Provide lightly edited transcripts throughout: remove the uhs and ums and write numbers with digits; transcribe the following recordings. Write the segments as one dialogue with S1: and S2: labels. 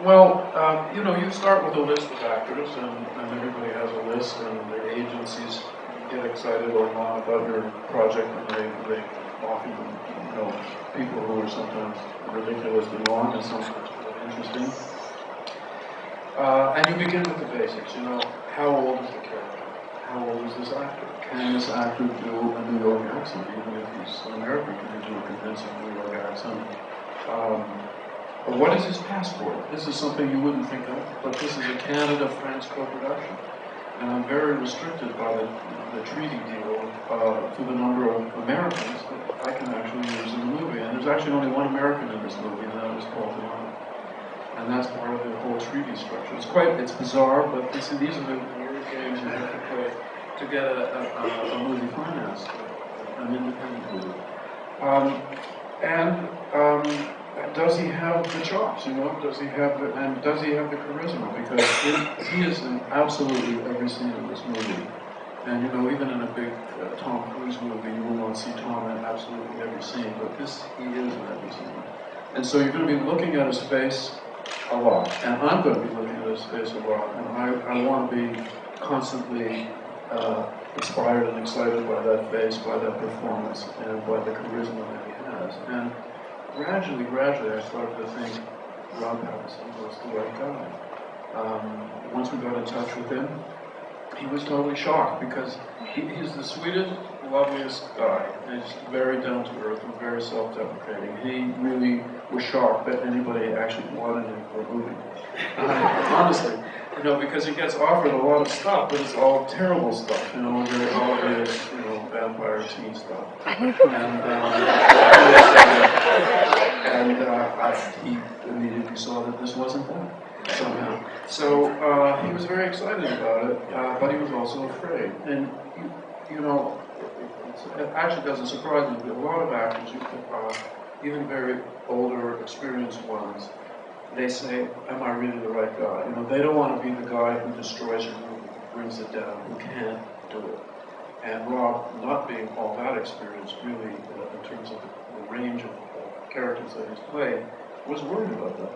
S1: Well, you know, you start with a list of actors, and everybody has a list, and the agencies get excited or not about your project, and they offer you, you know, people who are sometimes ridiculously long and sometimes really interesting. And you begin with the basics, you know, how old is the character? How old is this actor? Can this actor do a New York accent, even if he's an American? Can he do a convincing New York accent? What is his passport? This is something you wouldn't think of, but this is a Canada-France co-production. And I'm very restricted by the treaty deal to the number of Americans that I can actually use in the movie. And there's actually only one American in this movie, and that was Paul Giamatti. And that's part of the whole treaty structure. It's bizarre, but these are the weird games you have to play to get a movie financed, an independent movie. Does he have the chops? You know, does he have the charisma? Because he is in absolutely every scene in this movie. And you know, even in a big Tom Cruise movie, you will not see Tom in absolutely every scene, but this he is in every scene. And so you're going to be looking at his face a lot, and I'm going to be looking at his face a lot, and I want to be constantly inspired and excited by that face, by that performance, and by the charisma that he has. And gradually, I started to think Robert Pattinson was the right guy. Once we got in touch with him, he was totally shocked because he's the sweetest, loveliest guy. He's very down to earth and very self-deprecating. He really was shocked that anybody actually wanted him for a movie. Honestly, you know, because he gets offered a lot of stuff, but it's all terrible stuff. You know, very obvious, you know, vampire teen stuff. He immediately saw that this wasn't that somehow. So he was very excited about it, but he was also afraid. And you know, it actually doesn't surprise me, but a lot of actors, even very older, experienced ones, they say, "Am I really the right guy?" You know, they don't want to be the guy who destroys your movie, who brings it down, who can't do it. And Rob, not being all that experienced, really, in terms of the range of characters that he's played, was worried about that.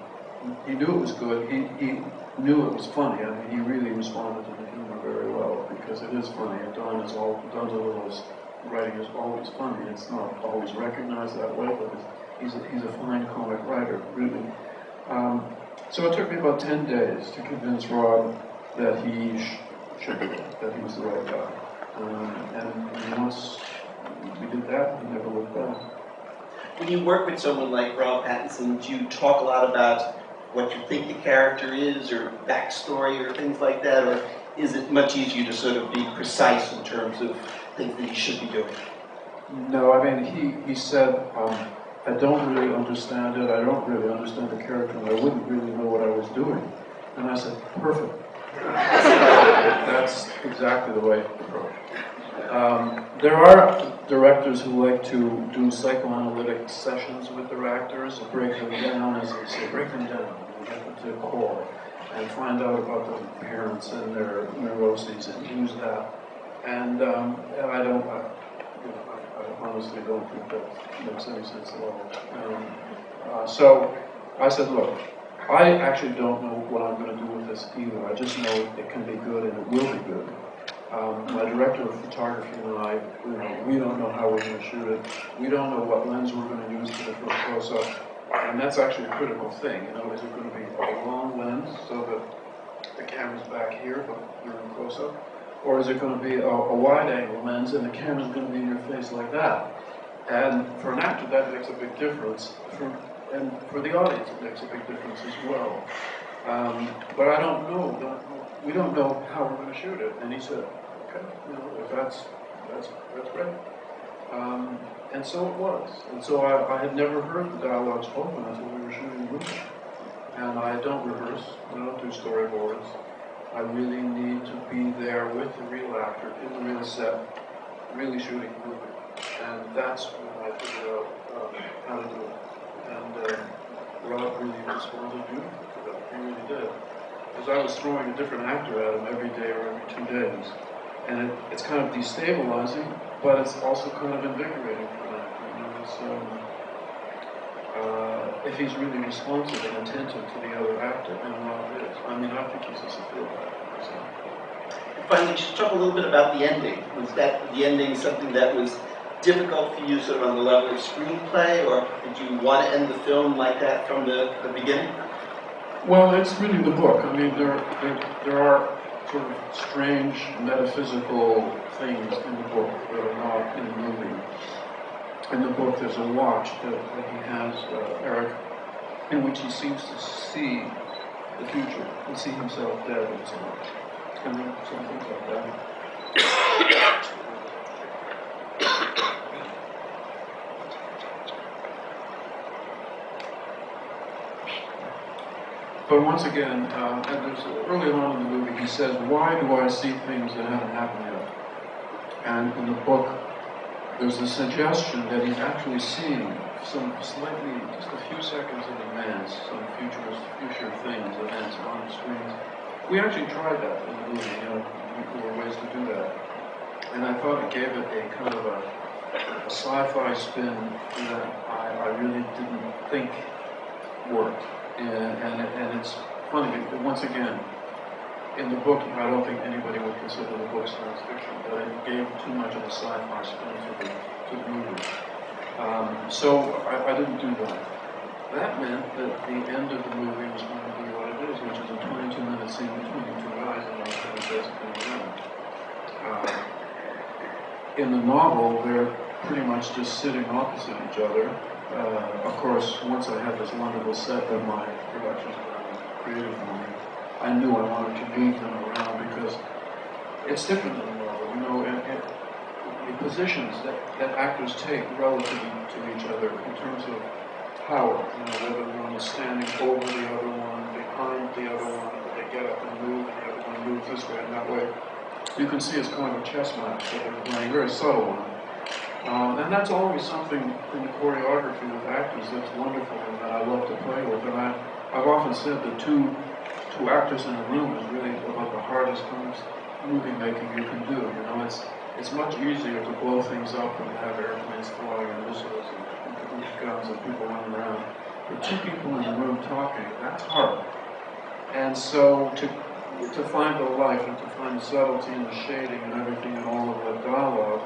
S1: He knew it was good. He knew it was funny. I mean, he really responded to the humor very well because it is funny. And Don's Little's writing is always funny. It's not always recognized that way, but he's a fine comic writer, really. So it took me about 10 days to convince Rob that he should do it, that he was the right guy. And once we did that, we never looked back.
S2: When you work with someone like Robert Pattinson, do you talk a lot about what you think the character is, or backstory, or things like that, or is it much easier to sort of be precise in terms of things that he should be doing?
S1: No, I mean, he said, I don't really understand it, I don't really understand the character, and I wouldn't really know what I was doing. And I said, perfect. That's exactly the right approach. There are directors who like to do psychoanalytic sessions with their actors, break them down, as they say, break them down, and get them to the core, and find out about the parents and their neuroses, and use that. And I honestly don't think that makes any sense at all. So I said, look, I actually don't know what I'm going to do with this either. I just know it can be good and it will be good. My director of photography and I, we don't know how we're going to shoot it. We don't know what lens we're going to use for the first close-up. And that's actually a critical thing. You know, is it going to be a long lens so that the camera's back here, but you're in close-up? Or is it going to be a wide-angle lens and the camera's going to be in your face like that? And for an actor, that makes a big difference. And for the audience, it makes a big difference as well. But I don't know. We don't know how we're going to shoot it. And he said, okay, if that's great. And so it was. And so I had never heard the dialogue spoken until we were shooting the movie. And I don't rehearse. I don't do storyboards. I really need to be there with the real actor, in the real set, really shooting the movie. And that's when I figured out how to do it. And Rob really responded beautifully to that. He really did. Because I was throwing a different actor at him every day or every 2 days. And it's kind of destabilizing, but it's also kind of invigorating for an actor. if he's really responsive and attentive to the other actor, and Rob is. I mean, I think he's a superb actor. So.
S2: Finally, just talk a little bit about the ending. Was that the ending something that was difficult for you sort of on the level of screenplay, or did you want to end the film like that from the beginning?
S1: Well, it's really the book. I mean, there are sort of strange metaphysical things in the book that are not in the movie. In the book, there's a watch that he has, Eric, in which he seems to see the future and see himself dead and so on. And then some things like that. But once again, and there's early on in the movie, he says, "Why do I see things that haven't happened yet?" And in the book, there's a suggestion that he's actually seeing some slightly, just a few seconds in advance, some future things, events on the screens. We actually tried that in the movie. There were ways to do that, and I thought it gave it a kind of a sci-fi spin that I really didn't think worked. And it's funny, once again, in the book, I don't think anybody would consider the book science fiction, but it gave too much of a sci-fi spin to the movie. So I didn't do that. That meant that the end of the movie was going to be what it is, which is a 22-minute scene between the two guys, and I was basically around. In the novel, they're pretty much just sitting opposite each other. Of course, once I had this wonderful set that my production created for me, I knew I wanted to move them around because it's different in the novel. The positions that actors take relative to each other in terms of power, whether one is standing over the other one, behind the other one, they get up and move, and the other one moves this way and that way. You can see it's kind of a chess match that they're playing, very subtle one. And that's always something in the choreography with actors that's wonderful and that I love to play with. And I've often said that two actors in a room is really about the hardest kind of movie making you can do. It's much easier to blow things up and have airplanes flying and missiles and guns and people running around. But two people in a room talking, that's hard. And so to find the life and to find the subtlety and the shading and everything and all of the dialogue.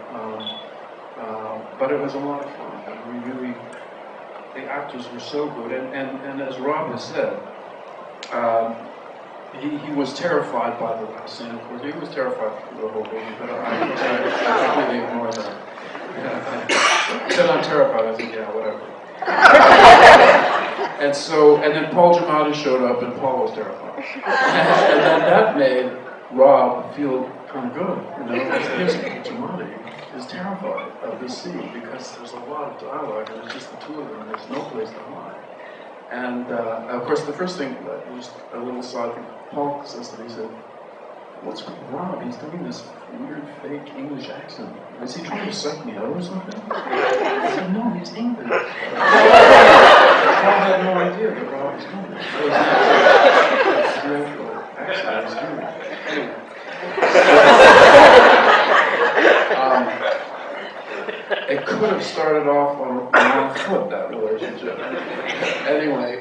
S1: But it was a lot of fun. And we really, the actors were so good. And as Rob has said, he was terrified by the last scene. Of course, he was terrified through the whole movie, but I completely ignored that. He said, "I'm terrified." I said, "Yeah, whatever." And then Paul Giamatti showed up, and Paul was terrified. And then that made Rob feel kind of good. Here's Giamatti is terrified of this scene because there's a lot of dialogue, and it's just the two of them, and there's no place to hide. And of course, the first thing, just a little side thing, Paul says to me, he said, "What's with Rob? He's doing this weird fake English accent. Is he trying to psych me out or something?" I said, "No, he's English." Paul had no idea that Rob was English. His natural accent is English. It could have started off on one foot, that relationship. Anyway,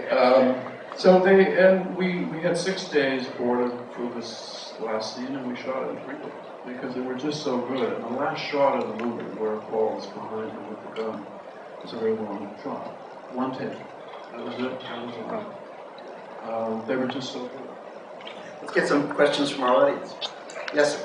S1: we had 6 days boarded for this last scene, and we shot it in 3 days because they were just so good. And the last shot of the movie, where Paul is behind him with the gun, was a very long shot. One take. That was it. That was enough. They were just so good.
S2: Let's get some questions from our audience. Yes, sir.